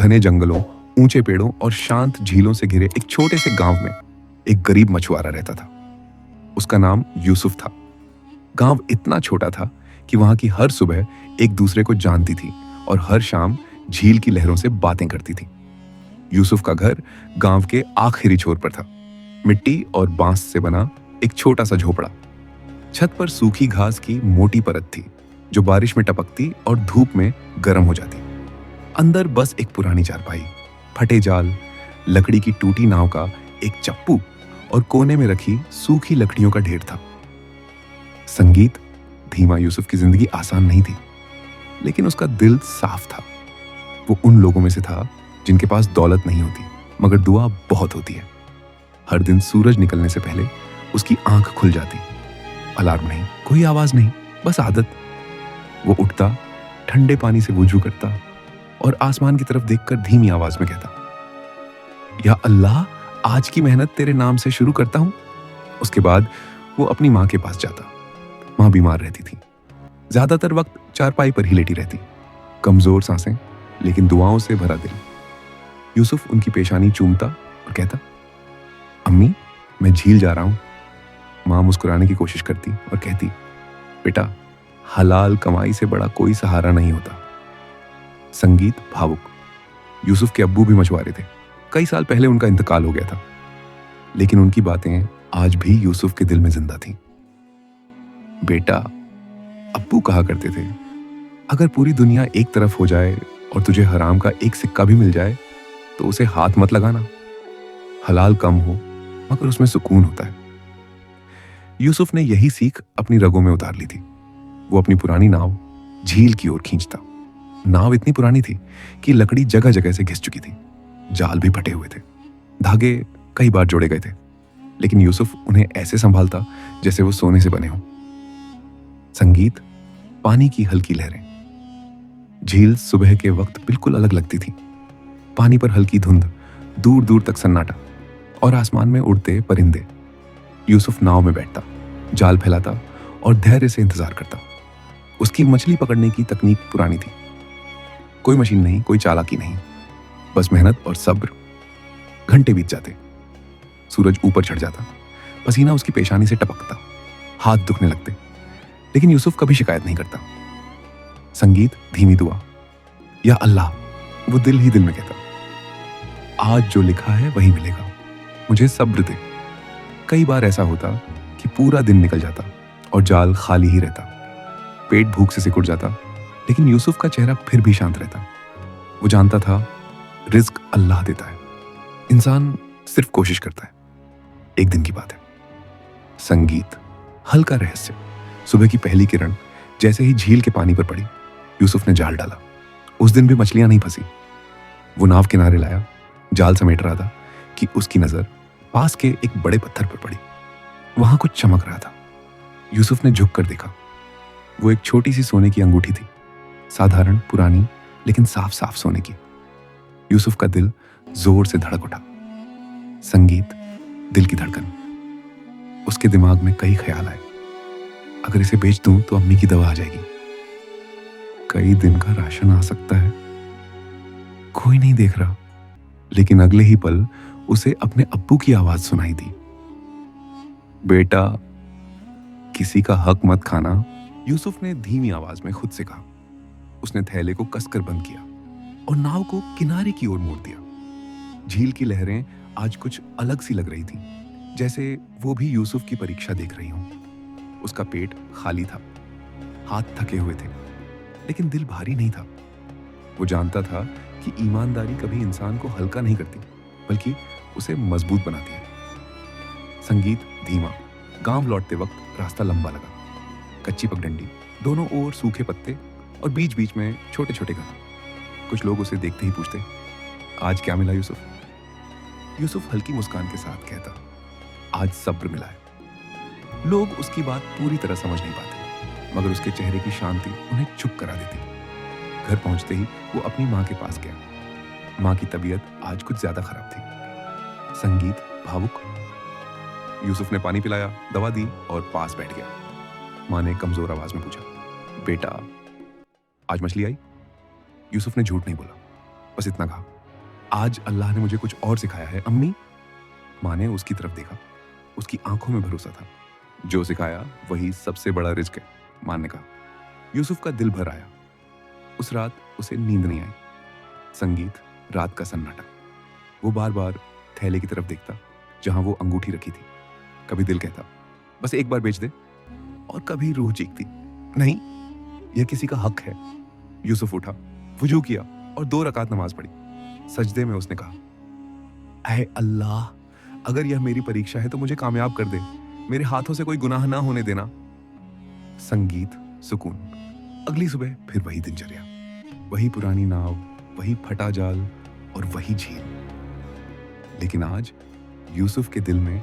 घने जंगलों, ऊंचे पेड़ों और शांत झीलों से घिरे एक छोटे से गांव में एक गरीब मछुआरा रहता था। उसका नाम यूसुफ था। गांव इतना छोटा था कि वहां की हर सुबह एक दूसरे को जानती थी और हर शाम झील की लहरों से बातें करती थी। यूसुफ का घर गांव के आखिरी छोर पर था। मिट्टी और बांस से बना एक छोटा सा झोपड़ा। छत पर सूखी घास की मोटी परत थी जो बारिश में टपकती और धूप में गर्म हो जाती। अंदर बस एक पुरानी चारपाई, फटे जाल, लकड़ी की टूटी नाव का एक चप्पू और कोने में रखी सूखी लकड़ियों का ढेर था। संगीत धीमा यूसुफ की जिंदगी आसान नहीं थी, लेकिन उसका दिल साफ था। वो उन लोगों में से था जिनके पास दौलत नहीं होती मगर दुआ बहुत होती है। हर दिन सूरज निकलने से पहले उसकी आंख खुल जाती। अलार्म नहीं, कोई आवाज नहीं, बस आदत। वो उठता, ठंडे पानी से वुजू करता और आसमान की तरफ देखकर धीमी आवाज में कहता, या अल्लाह, आज की मेहनत तेरे नाम से शुरू करता हूं। उसके बाद वो अपनी माँ के पास जाता। माँ बीमार रहती थी। ज्यादातर वक्त चारपाई पर ही लेटी रहती। कमजोर सांसें, लेकिन दुआओं से भरा दिल। यूसुफ उनकी पेशानी चूमता और कहता, अम्मी, मैं झील जा रहा हूं। माँ मुस्कुराने की कोशिश करती और कहती, बेटा, हलाल कमाई से बड़ा कोई सहारा नहीं होता। संगीत भावुक। यूसुफ के अब्बू भी मछुआरे थे। कई साल पहले उनका इंतकाल हो गया था, लेकिन उनकी बातें आज भी यूसुफ के दिल में जिंदा थीं। बेटा, अब्बू कहा करते थे, अगर पूरी दुनिया एक तरफ हो जाए और तुझे हराम का एक सिक्का भी मिल जाए तो उसे हाथ मत लगाना। हलाल कम हो मगर उसमें सुकून होता है। यूसुफ ने यही सीख अपनी रगों में उतार ली थी। वो अपनी पुरानी नाव झील की ओर खींचता। नाव इतनी पुरानी थी कि लकड़ी जगह जगह से घिस चुकी थी। जाल भी फटे हुए थे। धागे कई बार जोड़े गए थे, लेकिन यूसुफ उन्हें ऐसे संभालता जैसे वो सोने से बने हों। संगीत, पानी की हल्की लहरें। झील सुबह के वक्त बिल्कुल अलग लगती थी। पानी पर हल्की धुंध, दूर दूर तक सन्नाटा और आसमान में उड़ते परिंदे। यूसुफ नाव में बैठता, जाल फैलाता और धैर्य से इंतजार करता। उसकी मछली पकड़ने की तकनीक पुरानी थी। कोई मशीन नहीं, कोई चालाकी नहीं, बस मेहनत और सब्र। घंटे बीत जाते। सूरज ऊपर चढ़ जाता। पसीना उसकी पेशानी से टपकता। हाथ दुखने लगते, लेकिन यूसुफ कभी शिकायत नहीं करता। संगीत धीमी दुआ, या अल्लाह, वो दिल ही दिल में कहता, आज जो लिखा है वही मिलेगा, मुझे सब्र दे। कई बार ऐसा होता कि पूरा दिन निकल जाता और जाल खाली ही रहता। पेट भूख से सिकुड़ जाता, लेकिन यूसुफ का चेहरा फिर भी शांत रहता। वो जानता था रिज्क अल्लाह देता है, इंसान सिर्फ कोशिश करता है। एक दिन की बात है। संगीत, हल्का रहस्य। सुबह की पहली किरण जैसे ही झील के पानी पर पड़ी, यूसुफ ने जाल डाला। उस दिन भी मछलियां नहीं फंसी। वो नाव किनारे लाया, जाल समेट रहा था कि उसकी नजर पास के एक बड़े पत्थर पर पड़ी। वहां कुछ चमक रहा था। यूसुफ ने झुक कर देखा। वो एक छोटी सी सोने की अंगूठी थी, साधारण, पुरानी, लेकिन साफ साफ सोने की। यूसुफ का दिल जोर से धड़क उठा। संगीत, दिल की धड़कन। उसके दिमाग में कई ख्याल आए। अगर इसे बेच दूं तो अम्मी की दवा आ जाएगी। कई दिन का राशन आ सकता है। कोई नहीं देख रहा, लेकिन अगले ही पल उसे अपने अब्बू की आवाज सुनाई दी, बेटा, किसी का हक मत खाना। यूसुफ ने धीमी आवाज में खुद से कहा। उसने थैले को कसकर बंद किया और नाव को किनारे की ओर मोड़ दिया। झील की लहरें आज कुछ अलग सी लग रही थी, जैसे वो भी यूसुफ की परीक्षा देख रही हों। उसका पेट खाली था, हाथ थके हुए थे, लेकिन दिल भारी नहीं था। वो जानता था कि ईमानदारी कभी इंसान को हल्का नहीं करती, बल्कि उसे मजबूत बनाती है। संगीत धीमा। गांव लौटते वक्त रास्ता लंबा लगा। कच्ची पगडंडी, दोनों ओर सूखे पत्ते और बीच बीच में छोटे छोटे घर। कुछ लोग उसे देखते ही पूछते, आज क्या मिला यूसुफ? यूसुफ हल्की मुस्कान के साथ कहता, आज सब्र मिला है। लोग उसकी बात पूरी तरह समझ नहीं पाते, मगर उसके चेहरे की शांति उन्हें चुप करा देती। घर पहुंचते ही वो अपनी माँ के पास गया। माँ की तबीयत आज कुछ ज्यादा खराब थी। संगीत भावुक। यूसुफ ने पानी पिलाया, दवा दी और पास बैठ गया। माँ ने कमजोर आवाज में पूछा, बेटा, आज मछली आई? यूसुफ ने झूठ नहीं बोला, बस इतना कहा, आज अल्लाह ने मुझे कुछ और सिखाया है अम्मी। माँ ने उसकी तरफ देखा। उसकी आंखों में भरोसा था। जो सिखाया वही सबसे बड़ा रिस्क है, माँ ने कहा। यूसुफ का दिल भर आया। उस रात उसे नींद नहीं आई। संगीत, रात का सन्नाटा। वो बार बार थैले की तरफ देखता जहां वो अंगूठी रखी थी। कभी दिल कहता बस एक बार बेच दे, और कभी रूह चीखती नहीं, यह किसी का हक है। यूसुफ उठा, वुजू किया और 2 रकात नमाज पढ़ी। सजदे में उसने कहा, ऐ अल्लाह, अगर यह मेरी परीक्षा है तो मुझे कामयाब कर दे। मेरे हाथों से कोई गुनाह ना होने देना। संगीत, सुकून। अगली सुबह फिर वही दिनचर्या, वही पुरानी नाव, वही फटा जाल और वही झील। लेकिन आज यूसुफ के दिल में